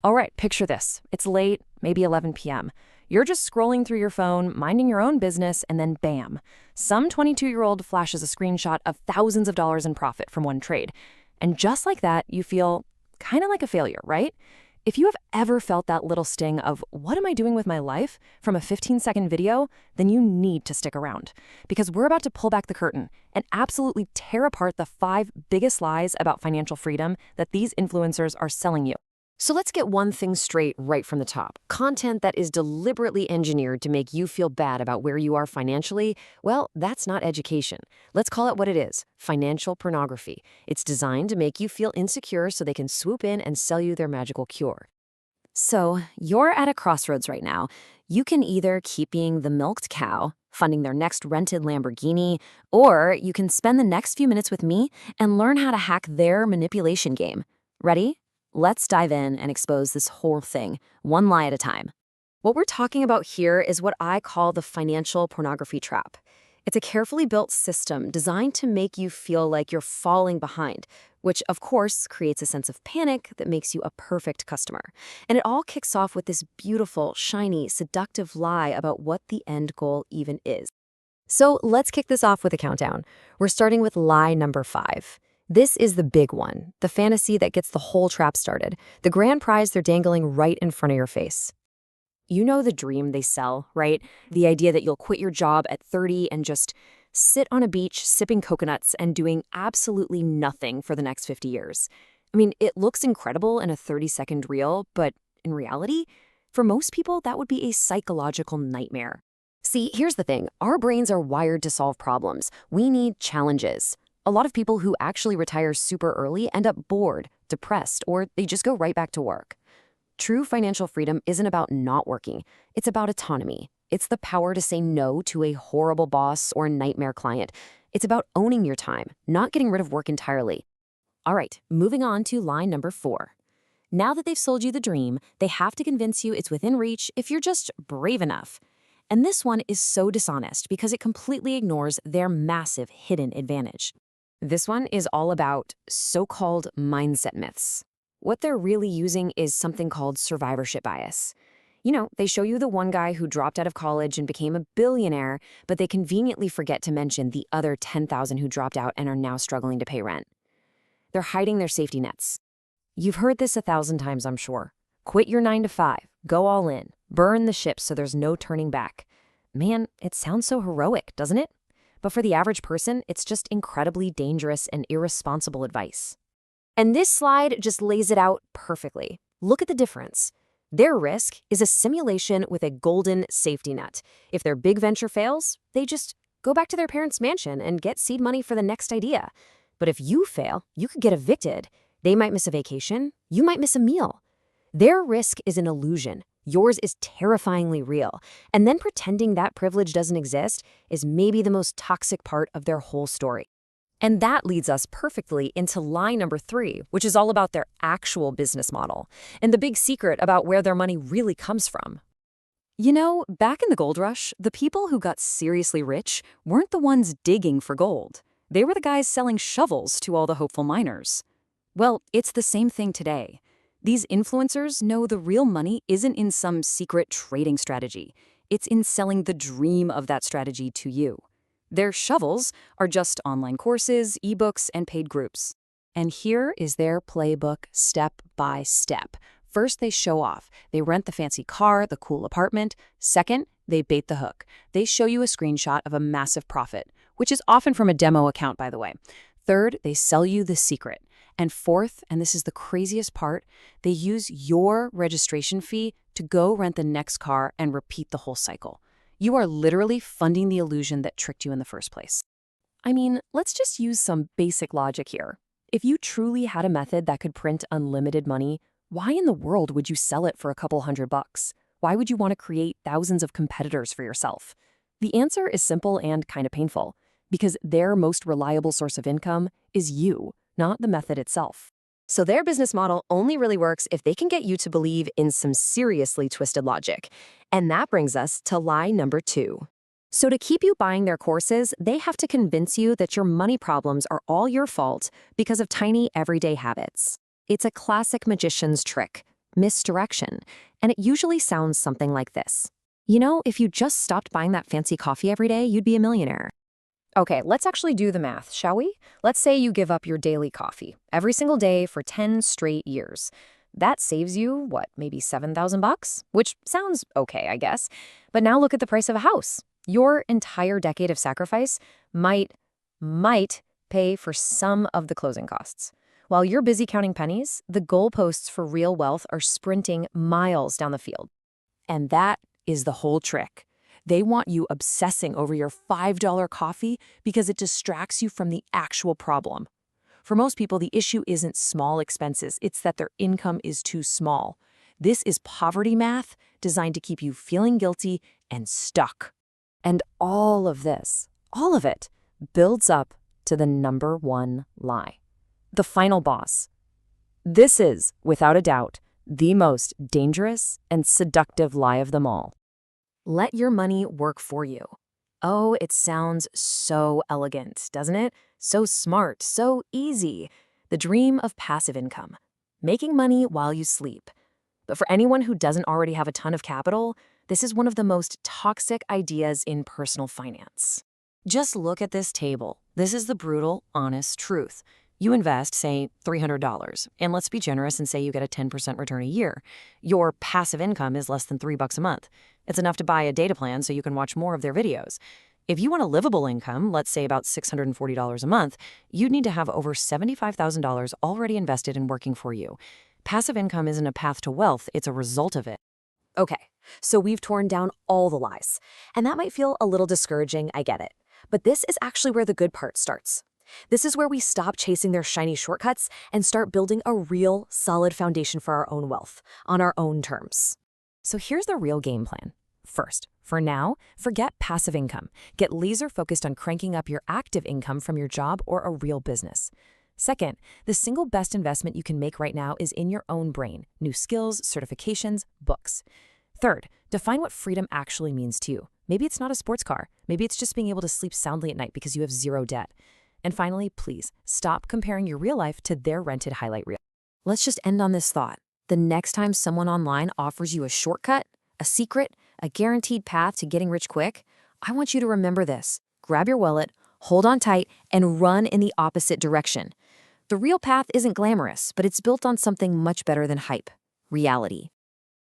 All right, picture this. It's late, maybe 11 p.m. You're just scrolling through your phone, minding your own business, and then bam, some 22-year-old flashes a screenshot of thousands of dollars in profit from one trade. And just like that, you feel kind of like a failure, right? If you have ever felt that little sting of, what am I doing with my life, from a 15-second video, then you need to stick around. Because we're about to pull back the curtain and absolutely tear apart the 5 biggest lies about financial freedom that these influencers are selling you. So let's get one thing straight right from the top. Content that is deliberately engineered to make you feel bad about where you are financially, well, that's not education. Let's call it what it is, financial pornography. It's designed to make you feel insecure so they can swoop in and sell you their magical cure. So you're at a crossroads right now. You can either keep being the milked cow, funding their next rented Lamborghini, or you can spend the next few minutes with me and learn how to hack their manipulation game. Ready? Let's dive in and expose this whole thing, one lie at a time. What we're talking about here is what I call the financial pornography trap. It's a carefully built system designed to make you feel like you're falling behind, which of course creates a sense of panic that makes you a perfect customer. And it all kicks off with this beautiful, shiny, seductive lie about what the end goal even is. So let's kick this off with a countdown. We're starting with lie number 5. This is the big one, the fantasy that gets the whole trap started, the grand prize they're dangling right in front of your face. You know the dream they sell, right? The idea that you'll quit your job at 30 and just sit on a beach sipping coconuts and doing absolutely nothing for the next 50 years. I mean, it looks incredible in a 30-second reel, but in reality, for most people, that would be a psychological nightmare. See, here's the thing. Our brains are wired to solve problems. We need challenges. A lot of people who actually retire super early end up bored, depressed, or they just go right back to work. True financial freedom isn't about not working. It's about autonomy. It's the power to say no to a horrible boss or a nightmare client. It's about owning your time, not getting rid of work entirely. All right, moving on to line number 4. Now that they've sold you the dream, they have to convince you it's within reach if you're just brave enough. And this one is so dishonest because it completely ignores their massive hidden advantage. This one is all about so-called mindset myths. What they're really using is something called survivorship bias. You know, they show you the one guy who dropped out of college and became a billionaire, but they conveniently forget to mention the other 10,000 who dropped out and are now struggling to pay rent. They're hiding their safety nets. You've heard this 1,000 times, I'm sure. Quit your 9 to 5, go all in, burn the ships so there's no turning back. Man, it sounds so heroic, doesn't it? But for the average person, it's just incredibly dangerous and irresponsible advice. And this slide just lays it out perfectly. Look at the difference. Their risk is a simulation with a golden safety net. If their big venture fails, they just go back to their parents' mansion and get seed money for the next idea. But if you fail, you could get evicted. They might miss a vacation. You might miss a meal. Their risk is an illusion. Yours is terrifyingly real. And then pretending that privilege doesn't exist is maybe the most toxic part of their whole story. And that leads us perfectly into lie number 3, which is all about their actual business model and the big secret about where their money really comes from. You know, back in the gold rush, the people who got seriously rich weren't the ones digging for gold. They were the guys selling shovels to all the hopeful miners. Well, it's the same thing today. These influencers know the real money isn't in some secret trading strategy. It's in selling the dream of that strategy to you. Their shovels are just online courses, ebooks, and paid groups. And here is their playbook step by step. First, they show off. They rent the fancy car, the cool apartment. Second, they bait the hook. They show you a screenshot of a massive profit, which is often from a demo account, by the way. Third, they sell you the secret. And fourth, and this is the craziest part, they use your registration fee to go rent the next car and repeat the whole cycle. You are literally funding the illusion that tricked you in the first place. I mean, let's just use some basic logic here. If you truly had a method that could print unlimited money, why in the world would you sell it for a couple $100? Why would you want to create thousands of competitors for yourself? The answer is simple and kind of painful, because their most reliable source of income is you, not the method itself. So their business model only really works if they can get you to believe in some seriously twisted logic. And that brings us to lie number 2. So to keep you buying their courses, they have to convince you that your money problems are all your fault because of tiny everyday habits. It's a classic magician's trick. misdirection, and it usually sounds something like this. You know, if you just stopped buying that fancy coffee every day, you'd be a millionaire. Okay, let's actually do the math, shall we? Let's say you give up your daily coffee every single day for 10 straight years. That saves you, what, maybe $7,000? Which sounds okay, I guess. But now look at the price of a house. Your entire decade of sacrifice might pay for some of the closing costs. While you're busy counting pennies, the goalposts for real wealth are sprinting miles down the field. And that is the whole trick. They want you obsessing over your $5 coffee because it distracts you from the actual problem. For most people, the issue isn't small expenses, it's that their income is too small. This is poverty math designed to keep you feeling guilty and stuck. And all of this, all of it, builds up to the number one lie. The final boss. This is, without a doubt, the most dangerous and seductive lie of them all. Let your money work for you. Oh, it sounds so elegant, doesn't it? So smart, so easy. The dream of passive income. Making money while you sleep. But for anyone who doesn't already have a ton of capital, this is one of the most toxic ideas in personal finance. Just look at this table. This is the brutal, honest truth. You invest, say, $300, and let's be generous and say you get a 10% return a year. Your passive income is less than $3 a month. It's enough to buy a data plan so you can watch more of their videos. If you want a livable income, let's say about $640 a month, you'd need to have over $75,000 already invested and working for you. Passive income isn't a path to wealth, it's a result of it. Okay, so we've torn down all the lies. And that might feel a little discouraging, I get it. But this is actually where the good part starts. This is where we stop chasing their shiny shortcuts and start building a real, solid foundation for our own wealth, on our own terms. So here's the real game plan. First, for now, forget passive income. Get laser focused on cranking up your active income from your job or a real business. Second, the single best investment you can make right now is in your own brain, new skills, certifications, books. Third, define what freedom actually means to you. Maybe it's not a sports car. Maybe it's just being able to sleep soundly at night because you have zero debt. And finally, please stop comparing your real life to their rented highlight reel. Let's just end on this thought. The next time someone online offers you a shortcut, a secret, a guaranteed path to getting rich quick, I want you to remember this. Grab your wallet, hold on tight, and run in the opposite direction. The real path isn't glamorous, but it's built on something much better than hype: reality.